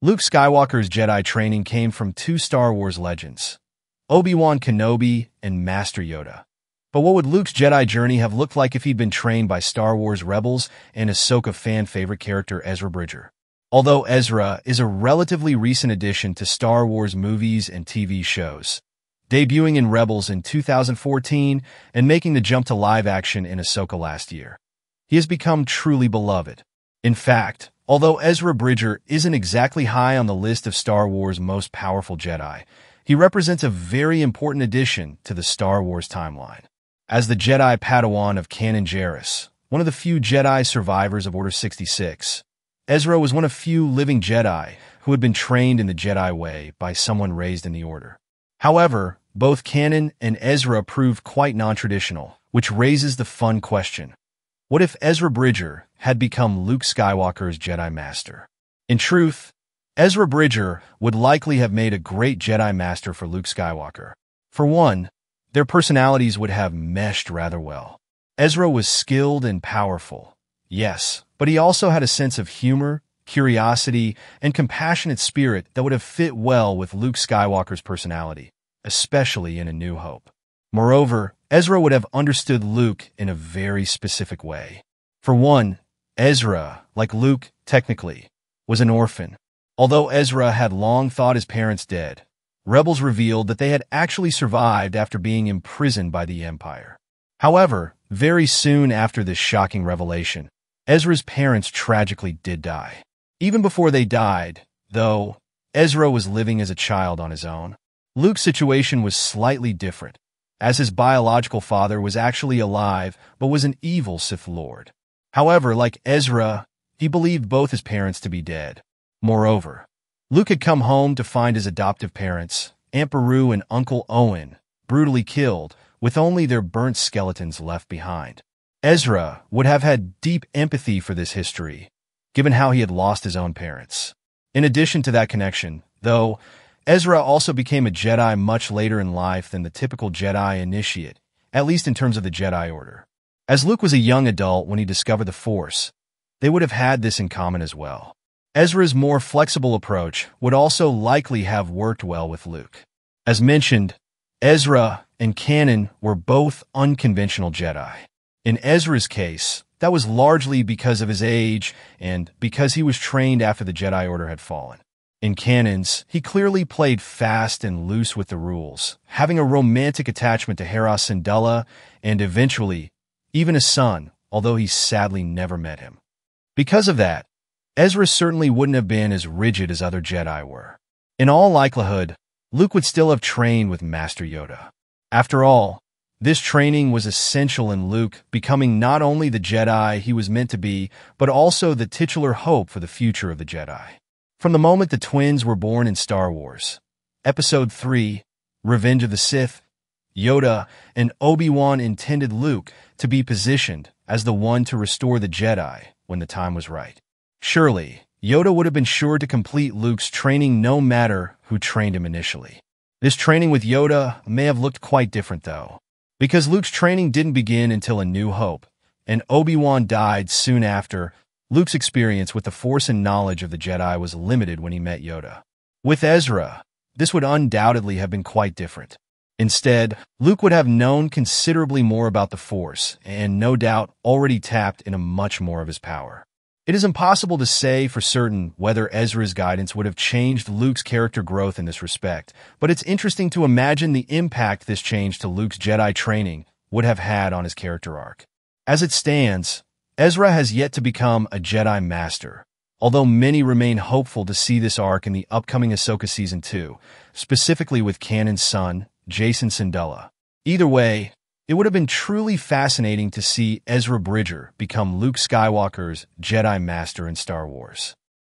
Luke Skywalker's Jedi training came from two Star Wars legends, Obi-Wan Kenobi and Master Yoda. But what would Luke's Jedi journey have looked like if he'd been trained by Star Wars Rebels and Ahsoka fan-favorite character Ezra Bridger? Although Ezra is a relatively recent addition to Star Wars movies and TV shows, debuting in Rebels in 2014 and making the jump to live action in Ahsoka last year, he has become truly beloved. In fact, although Ezra Bridger isn't exactly high on the list of Star Wars' most powerful Jedi, he represents a very important addition to the Star Wars timeline. As the Jedi Padawan of Kanan Jarrus, one of the few Jedi survivors of Order 66, Ezra was one of few living Jedi who had been trained in the Jedi way by someone raised in the Order. However, both Kanan and Ezra proved quite non-traditional, which raises the fun question: what if Ezra Bridger had become Luke Skywalker's Jedi Master? In truth, Ezra Bridger would likely have made a great Jedi Master for Luke Skywalker. For one, their personalities would have meshed rather well. Ezra was skilled and powerful, yes, but he also had a sense of humor, curiosity, and compassionate spirit that would have fit well with Luke Skywalker's personality, especially in A New Hope. Moreover, Ezra would have understood Luke in a very specific way. For one, Ezra, like Luke, technically, was an orphan. Although Ezra had long thought his parents dead, Rebels revealed that they had actually survived after being imprisoned by the Empire. However, very soon after this shocking revelation, Ezra's parents tragically did die. Even before they died, though, Ezra was living as a child on his own. Luke's situation was slightly different, as his biological father was actually alive but was an evil Sith Lord. However, like Ezra, he believed both his parents to be dead. Moreover, Luke had come home to find his adoptive parents, Aunt Beru and Uncle Owen, brutally killed, with only their burnt skeletons left behind. Ezra would have had deep empathy for this history, given how he had lost his own parents. In addition to that connection, though, Ezra also became a Jedi much later in life than the typical Jedi initiate, at least in terms of the Jedi Order. As Luke was a young adult when he discovered the Force, they would have had this in common as well. Ezra's more flexible approach would also likely have worked well with Luke. As mentioned, Ezra and Kanan were both unconventional Jedi. In Ezra's case, that was largely because of his age and because he was trained after the Jedi Order had fallen. In Kanan's, he clearly played fast and loose with the rules, having a romantic attachment to Hera Syndulla and eventually even a son, although he sadly never met him. Because of that, Ezra certainly wouldn't have been as rigid as other Jedi were. In all likelihood, Luke would still have trained with Master Yoda. After all, this training was essential in Luke becoming not only the Jedi he was meant to be, but also the titular hope for the future of the Jedi. From the moment the twins were born in Star Wars, Episode 3, Revenge of the Sith, Yoda and Obi-Wan intended Luke to be positioned as the one to restore the Jedi when the time was right. Surely, Yoda would have been sure to complete Luke's training no matter who trained him initially. This training with Yoda may have looked quite different, though, because Luke's training didn't begin until A New Hope, and Obi-Wan died soon after. Luke's experience with the Force and knowledge of the Jedi was limited when he met Yoda. With Ezra, this would undoubtedly have been quite different. Instead, Luke would have known considerably more about the Force and no doubt already tapped into much more of his power. It is impossible to say for certain whether Ezra's guidance would have changed Luke's character growth in this respect, but it's interesting to imagine the impact this change to Luke's Jedi training would have had on his character arc. As it stands, Ezra has yet to become a Jedi Master, although many remain hopeful to see this arc in the upcoming Ahsoka Season 2, specifically with Kanan's son, Jacen Syndulla. Either way, it would have been truly fascinating to see Ezra Bridger become Luke Skywalker's Jedi Master in Star Wars.